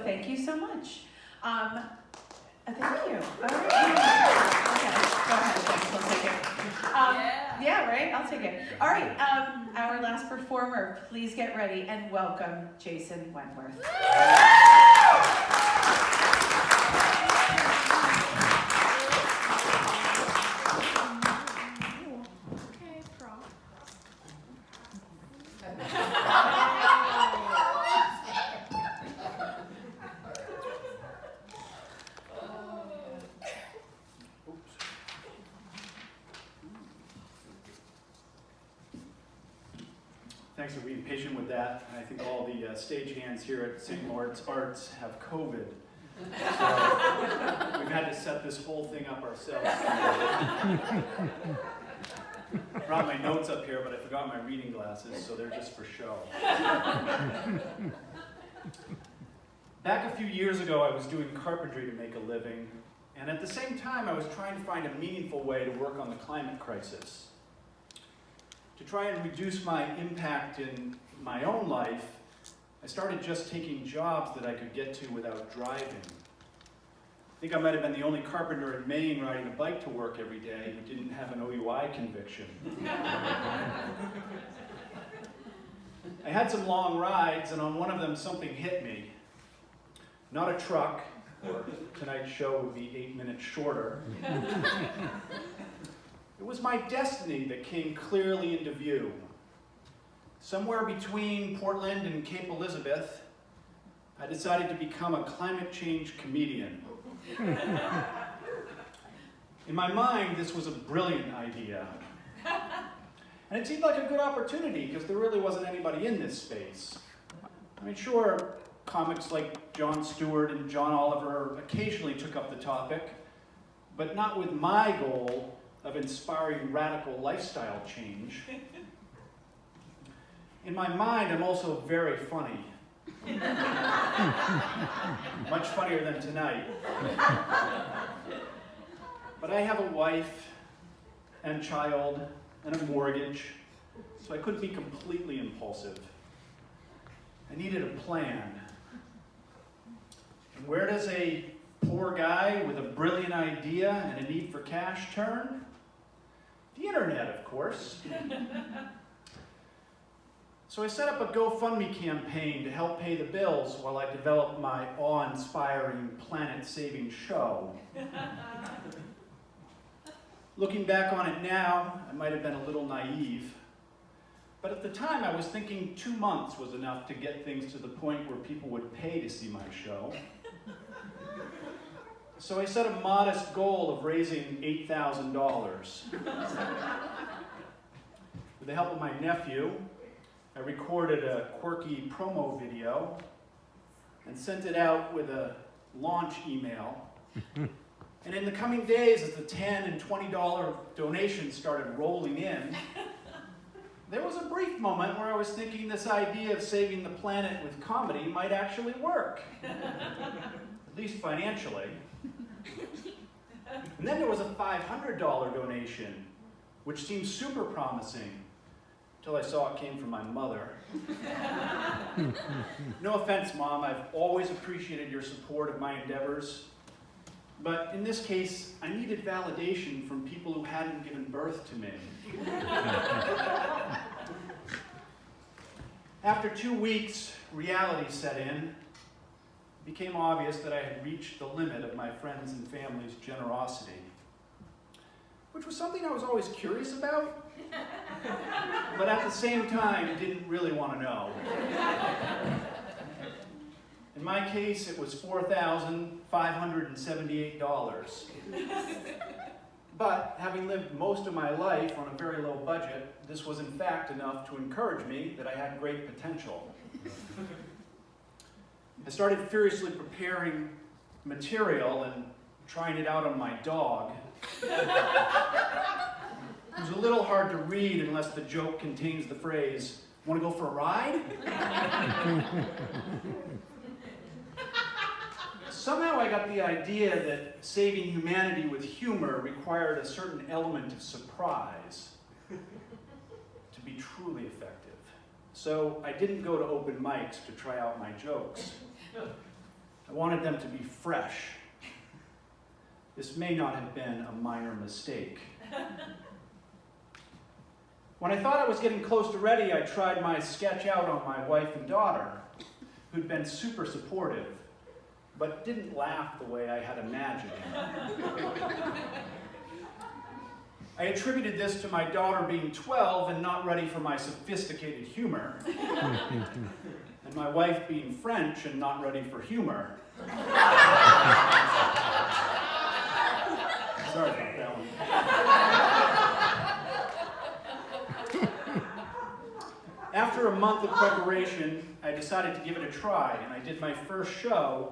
Thank you so much. Thank you. All right. Okay, go ahead, thanks, I'll take it. Yeah, right, I'll take it. All right, our last performer, please get ready and welcome Jason Wentworth. Thanks for being patient with that. I think all the stagehands here at St. Lawrence Arts have COVID. So we've had to set this whole thing up ourselves. I brought my notes up here, but I forgot my reading glasses, so they're just for show. Back a few years ago, I was doing carpentry to make a living, and at the same time, I was trying to find a meaningful way to work on the climate crisis. To try and reduce my impact in my own life, I started just taking jobs that I could get to without driving. I think I might have been the only carpenter in Maine riding a bike to work every day who didn't have an OUI conviction. I had some long rides, and on one of them something hit me. Not a truck, or tonight's show would be 8 minutes shorter. It was my destiny that came clearly into view. Somewhere between Portland and Cape Elizabeth, I decided to become a climate change comedian. In my mind, this was a brilliant idea. And it seemed like a good opportunity because there really wasn't anybody in this space. I mean, sure, comics like Jon Stewart and John Oliver occasionally took up the topic, but not with my goal of inspiring radical lifestyle change. In my mind, I'm also very funny. Much funnier than tonight. But I have a wife and child and a mortgage, so I couldn't be completely impulsive. I needed a plan. And where does a poor guy with a brilliant idea and a need for cash turn? The internet, of course. So I set up a GoFundMe campaign to help pay the bills while I developed my awe-inspiring, planet-saving show. Looking back on it now, I might have been a little naive. But at the time, I was thinking 2 months was enough to get things to the point where people would pay to see my show. So I set a modest goal of raising $8,000. With the help of my nephew, I recorded a quirky promo video and sent it out with a launch email. And in the coming days, as the $10 and $20 donations started rolling in, there was a brief moment where I was thinking this idea of saving the planet with comedy might actually work, at least financially. And then there was a $500 donation, which seemed super promising, until I saw it came from my mother. No offense, Mom, I've always appreciated your support of my endeavors. But in this case, I needed validation from people who hadn't given birth to me. After 2 weeks, reality set in. It became obvious that I had reached the limit of my friends and family's generosity, which was something I was always curious about, but at the same time didn't really want to know. In my case, it was $4,578. But having lived most of my life on a very low budget, this was in fact enough to encourage me that I had great potential. I started furiously preparing material and trying it out on my dog. It was a little hard to read unless the joke contains the phrase, "Want to go for a ride?" Somehow I got the idea that saving humanity with humor required a certain element of surprise to be truly effective. So I didn't go to open mics to try out my jokes. I wanted them to be fresh. This may not have been a minor mistake. When I thought I was getting close to ready, I tried my sketch out on my wife and daughter, who'd been super supportive, but didn't laugh the way I had imagined. I attributed this to my daughter being 12 and not ready for my sophisticated humor, and my wife being French and not ready for humor. Sorry about that one. After a month of preparation, I decided to give it a try, and I did my first show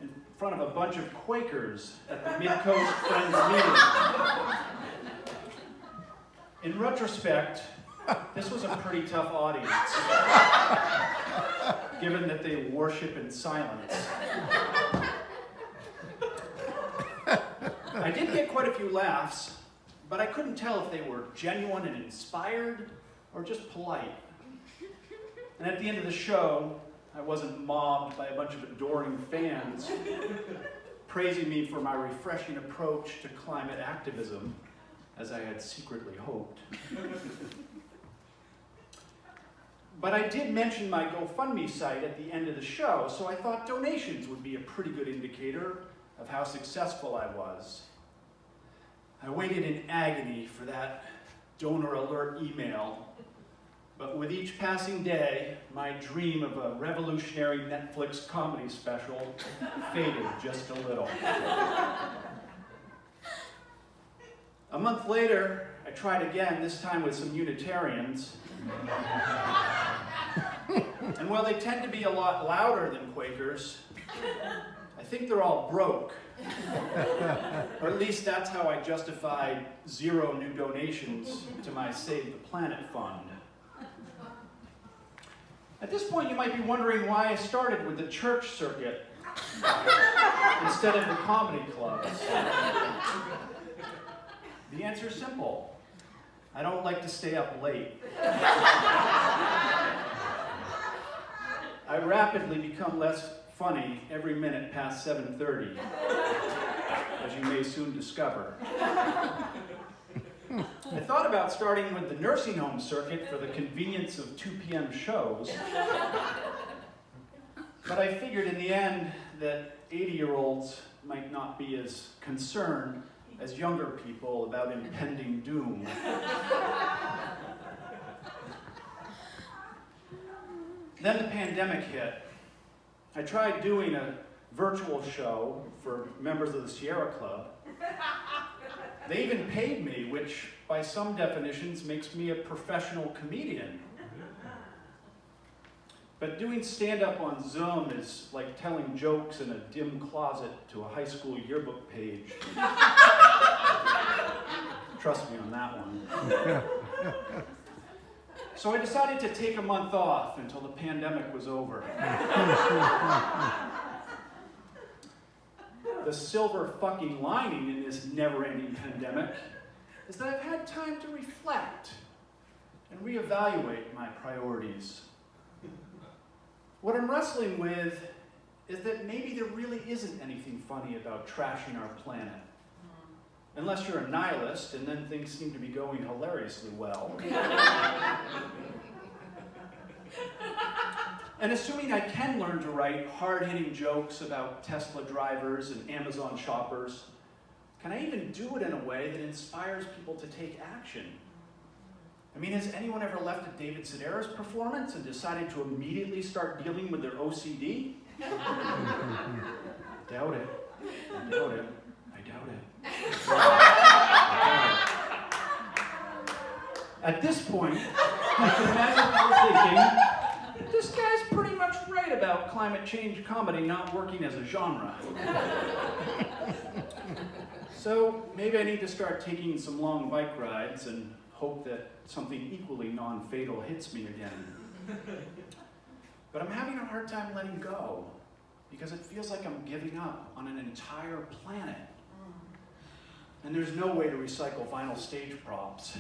in front of a bunch of Quakers at the Mid-Coast Friends meeting. In retrospect, this was a pretty tough audience, given that they worship in silence. I did get quite a few laughs, but I couldn't tell if they were genuine and inspired or just polite. And at the end of the show, I wasn't mobbed by a bunch of adoring fans praising me for my refreshing approach to climate activism, as I had secretly hoped. But I did mention my GoFundMe site at the end of the show, so I thought donations would be a pretty good indicator of how successful I was. I waited in agony for that donor alert email, but with each passing day, my dream of a revolutionary Netflix comedy special faded just a little. A month later, I tried again, this time with some Unitarians. And while they tend to be a lot louder than Quakers, I think they're all broke. Or at least that's how I justified 0 new donations to my Save the Planet fund. At this point, you might be wondering why I started with the church circuit instead of the comedy clubs. The answer is simple. I don't like to stay up late. I rapidly become less funny every minute past 7:30, as you may soon discover. I thought about starting with the nursing home circuit for the convenience of 2 p.m. shows, but I figured in the end that 80-year-olds might not be as concerned as younger people about impending doom. Then the pandemic hit. I tried doing a virtual show for members of the Sierra Club. They even paid me, which by some definitions makes me a professional comedian. But doing stand-up on Zoom is like telling jokes in a dim closet to a high school yearbook page. Trust me on that one. So I decided to take a month off until the pandemic was over. The silver fucking lining in this never-ending pandemic is that I've had time to reflect and reevaluate my priorities. What I'm wrestling with is that maybe there really isn't anything funny about trashing our planet. Unless you're a nihilist, and then things seem to be going hilariously well. And assuming I can learn to write hard-hitting jokes about Tesla drivers and Amazon shoppers, can I even do it in a way that inspires people to take action? I mean, has anyone ever left a David Sedaris performance and decided to immediately start dealing with their OCD? Doubt it. I doubt it. I doubt it. At this point, I can imagine people thinking, this guy's pretty much right about climate change comedy not working as a genre. So maybe I need to start taking some long bike rides and hope that something equally non-fatal hits me again. But I'm having a hard time letting go because it feels like I'm giving up on an entire planet. And there's no way to recycle vinyl stage props.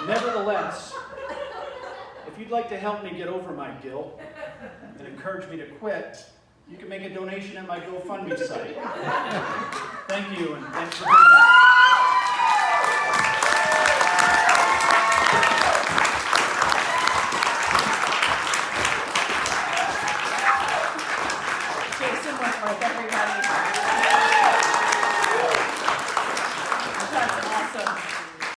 Nevertheless, If you'd like to help me get over my guilt and encourage me to quit, you can make a donation at my GoFundMe site. Thank you, and thanks for coming. Jason Wentworth, everybody.